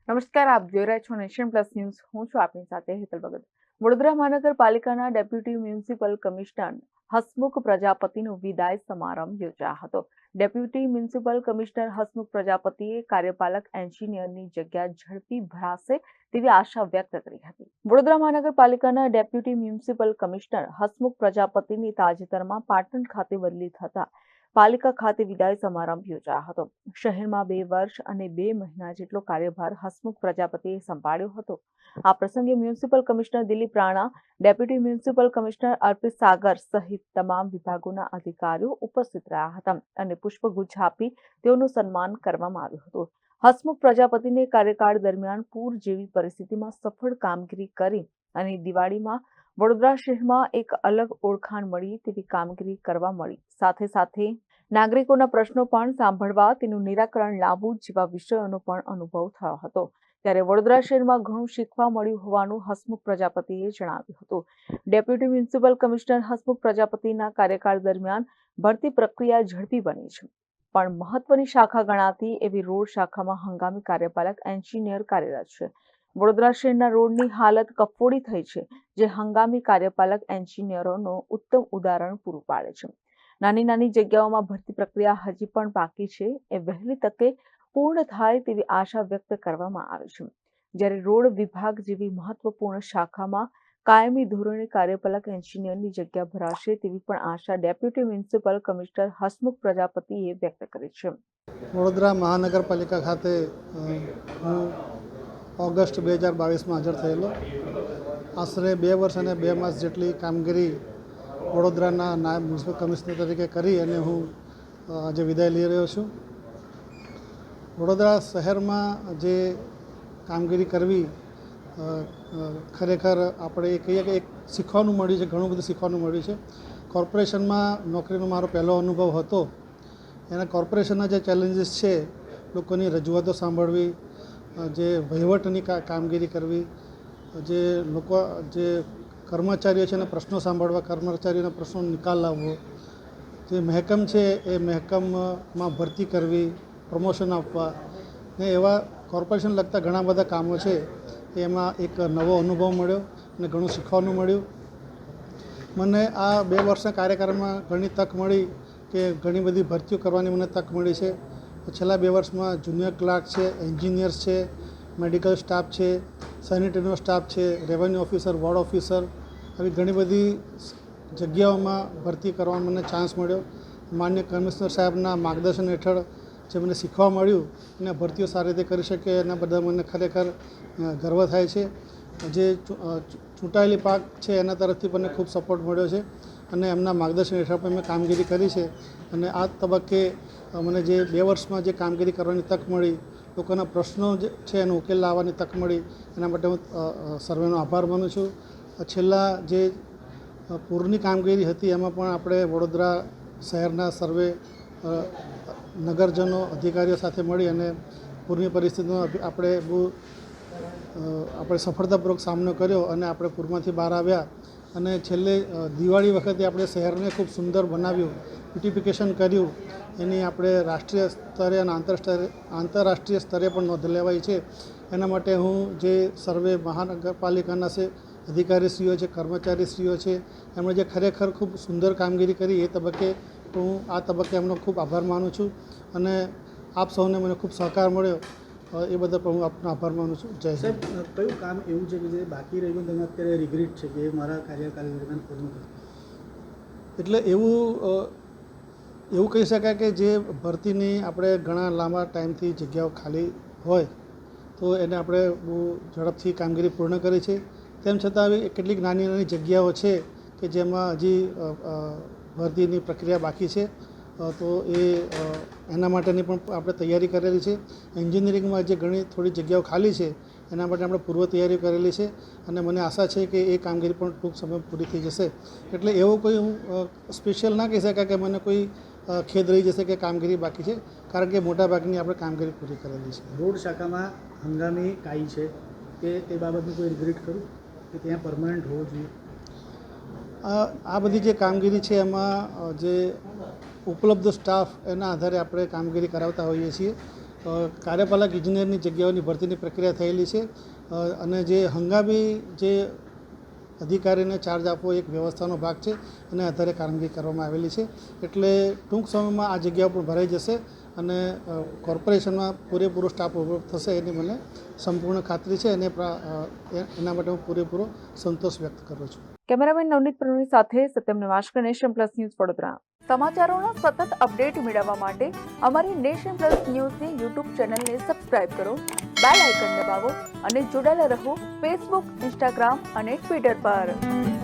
નમસ્કાર, આપ જોઈ રહ્યા છો નેશન પ્લસ ન્યૂઝ. હું છું આપની સાથે હેતલ ભગત. વડોદરા મહાનગરપાલિકાના ડેપ્યુટી મ્યુનિસિપલ કમિશનર હસમુખ પ્રજાપતિનો વિદાય સમારંભ યોજાયો હતો. ડેપ્યુટી મ્યુનિસિપલ કમિશનર હસમુખ પ્રજાપતિએ કાર્યપાલક એન્જિનિયરની જગ્યા ઝડપી ભરાશે તેવી આશા વ્યક્ત કરી હતી. વડોદરા મહાનગરપાલિકાના ડેપ્યુટી મ્યુનિસિપલ કમિશનર હસમુખ પ્રજાપતિની તાજેતરમાં પાટણ ખાતે બદલી થતા પાલિકા ખાતે વિદાય સમારંભ યોજાયો હતો. શહેરમાં 2 વર્ષ અને 2 મહિના જેટલો કાર્યભાર હસમુખ પ્રજાપતિએ સંભાળ્યો હતો. આ પ્રસંગે municipal commissioner Dilip Rana, deputy municipal commissioner Arpit Sagar સહિત તમામ વિભાગોના અધિકારીઓ ઉપસ્થિત રહ્યા હતા અને પુષ્પગુચ્છ આપી તેઓનું સન્માન કરવામાં આવ્યું હતું. હસમુખ પ્રજાપતિને કાર્યકાળ દરમિયાન પૂર જેવી પરિસ્થિતિમાં સફળ કામગીરી કરી અને દિવાળીમાં વડોદરા શહેરમાં એક અલગ ઓળખાણ મળી તેવી કામગીરી કરવા મળી. સાથે સાથે નાગરિકોના પ્રશ્નો પણ સાંભળવા, તેનું નિરાકરણ લાવવું જેવા વિષયોનો પણ અનુભવ થયો હતો. ત્યારે વડોદરા શહેરમાં ઘણું શીખવા મળ્યું હોવાનું હસમુખ પ્રજાપતિએ જણાવ્યું હતું. ડેપ્યુટી મ્યુનિસિપલ કમિશનર હસમુખ પ્રજાપતિના કાર્યકાળ દરમિયાન ભરતી પ્રક્રિયા ઝડપી બની છે, પણ મહત્વની શાખા ગણાતી એવી રોડ શાખામાં હંગામી કાર્યપાલક એન્જિનિયર કાર્યરત છે. વડોદરા શહેરના રોડની હાલત કફોડી થઈ છે, જે હંગામી કાર્યપાલક એન્જિનિયરોનો ઉત્તમ ઉદાહરણ પૂરું પાડે છે. નાની નાની જગ્યાઓમાં ભરતી પ્રક્રિયા હજી પણ બાકી છે, એ વહેલી તકે પૂર્ણ થાય તેવી આશા વ્યક્ત કરવામાં આવે છે. જ્યારે રોડ વિભાગ જેવી મહત્વપૂર્ણ શાખામાં કાયમી ધોરણે કાર્યપાલક એન્જિનિયરની જગ્યા ભરાશે તેવી પણ આશા ડેપ્યુટી મ્યુનિસિપલ કમિશનર હસમુખ પ્રજાપતિએ વ્યક્ત કરી છે. વડોદરા મહાનગરપાલિકા ખાતે હું ઓગસ્ટ 2022માં હાજર થયેલો. આશરે 2 વર્ષ અને 2 માસ જેટલી કામગીરી વડોદરાના નાયબ મ્યુનિસિપલ કમિશનર તરીકે કરી અને હું આજે વિદાય લઈ રહ્યો છું. વડોદરા શહેરમાં જે કામગીરી કરવી ખરેખર આપણે કહીએ કે એક શીખવાનું મળ્યું છે, ઘણું બધું શીખવાનું મળ્યું છે. કોર્પોરેશનમાં નોકરીનો મારો પહેલો અનુભવ હતો. એના કોર્પોરેશનના જે ચેલેન્જીસ છે, લોકોની રજૂઆતો સાંભળવી, જે વહીવટની કામગીરી કરવી, જે કર્મચારીઓ છે એના પ્રશ્નો સાંભળવા, કર્મચારીઓના પ્રશ્નોનો નિકાલ લાવવો, જે મહેકમ છે એ મહેકમમાં ભરતી કરવી, પ્રમોશન આપવા ને એવા કોર્પોરેશન લગતા ઘણા બધા કામો છે. એમાં એક નવો અનુભવ મળ્યો અને ઘણું શીખવાનું મળ્યું. મને આ 2 વર્ષના કાર્યકાળમાં ઘણી તક મળી કે ઘણી બધી ભરતીઓ કરવાની મને તક મળી છે. છેલ્લા 2 વર્ષમાં જુનિયર ક્લાર્ક છે, એન્જિનિયર્સ છે, મેડિકલ સ્ટાફ છે, સેનિટરીનો સ્ટાફ છે, રેવન્યુ ઓફિસર, વોર્ડ ઓફિસર, આવી ઘણી બધી જગ્યાઓમાં ભરતી કરવાનો મને ચાન્સ મળ્યો. માન્ય કમિશનર સાહેબના માર્ગદર્શન હેઠળ જે મને શીખવા મળ્યું અને ભરતીઓ સારી રીતે કરી શકે એના બધા મને ખરેખર ગર્વ થાય છે. જે ચૂંટાયેલી પાક છે એના તરફથી મને ખૂબ સપોર્ટ મળ્યો છે અને એમના માર્ગદર્શન હેઠળ પણ મેં કામગીરી કરી છે. અને આ તબક્કે મને જે 2 વર્ષમાં જે કામગીરી કરવાની તક મળી, લોકોના પ્રશ્નો જે છે એનો ઉકેલ લાવવાની તક મળી, એના માટે હું સર્વેનો આભાર માનું છું. છેલ્લા જે પૂરની કામગીરી હતી એમાં પણ આપણે વડોદરા શહેરના સર્વે નગરજનો, અધિકારીઓ સાથે મળી અને પૂરની પરિસ્થિતિનો આપણે સફળતાપૂર્વક સામનો કર્યો અને આપણે પૂરમાંથી બહાર આવ્યા. અને છેલ્લે દિવાળી વખતે આપણે શહેરને ખૂબ સુંદર બનાવ્યું, બ્યુટિફિકેશન કર્યું. એની આપણે રાષ્ટ્રીય સ્તરે અને આંતરરાષ્ટ્રીય સ્તરે પણ નોંધ લેવાઈ છે. એના માટે હું જે સર્વે મહાનગરપાલિકાના છે અધિકારીશ્રીઓ છે, કર્મચારીશ્રીઓ છે, એમણે જે ખરેખર ખૂબ સુંદર કામગીરી કરી, એ તબક્કે હું આ તબક્કે એમનો ખૂબ આભાર માનું છું. અને આપ સૌને મને ખૂબ સહકાર મળ્યો, એ બદલ પણ હું આપનો આભાર માનું છું. જય સાહેબ, કયું કામ એવું છે કે જે બાકી રહ્યું તમે અત્યારે રિગ્રેટ છે કે મારા કાર્યકાળ દરમિયાન પૂર્ણ કર્યું? એટલે એવું કહી શકાય કે જે ભરતીની આપણે ઘણા લાંબા ટાઈમથી જગ્યાઓ ખાલી હોય તો એને આપણે બહુ ઝડપથી કામગીરી પૂર્ણ કરી છે. તેમ છતાં આવી કેટલીક નાની નાની જગ્યાઓ છે કે જેમાં હજી ભરતીની પ્રક્રિયા બાકી છે. તો એના માટેની પણ આપણે તૈયારી કરેલી છે. એન્જિનિયરિંગમાં જે થોડી જગ્યાઓ ખાલી છે એના માટે આપણે પૂર્વ તૈયારી કરેલી છે અને મને આશા છે કે એ કામગીરી પણ ટૂંક સમય પૂરી થઈ જશે. એટલે એવો કોઈ હું સ્પેશિયલ ના કહી શકાય કે મને કોઈ ખેદ રહી જશે કે કામગીરી બાકી છે, કારણ કે મોટાભાગની આપણે કામગીરી પૂરી કરેલી છે. રોડ શાખામાં હંગામી કાઈ છે કે એ બાબતનું કોઈ રિગ્રેટ કરું કે ત્યાં પરમાનન્ટ હોવો જોઈએ? આ બધી જે કામગીરી છે એમાં જે ઉપલબ્ધ સ્ટાફ એના આધારે આપણે કામગીરી કરાવતા હોઈએ છીએ. કાર્યપાલક ઇજનેરની જગ્યાઓની ભરતીની પ્રક્રિયા થયેલી છે અને જે હંગામી જે અધિકારીને ચાર્જ આપવો એક વ્યવસ્થાનો ભાગ છે અને આધારે કામગીરી કરવામાં આવેલી છે. એટલે ટૂંક સમયમાં આ જગ્યાઓ પણ ભરાઈ જશે અને કોર્પોરેશનમાં પૂરેપૂરો સ્ટાફ ઉપલબ્ધ થશે એની મને સંપૂર્ણ ખાતરી છે અને એના માટે હું પૂરેપૂરો સંતોષ વ્યક્ત કરું છું. કેમેરામેન નવનીત પ્રણુની સાથે Satyam Nivaskar, nation plus news, Vadodara. સમાચારોના સતત અપડેટ મેળવવા માટે અમારી નેશન પ્લસ ન્યૂઝની યુટ્યુબ ચેનલને સબસ્ક્રાઇબ કરો, બેલ આઇકન દબાવો અને જોડાયેલા રહો ફેસબુક, ઇન્સ્ટાગ્રામ અને ટ્વિટર પર.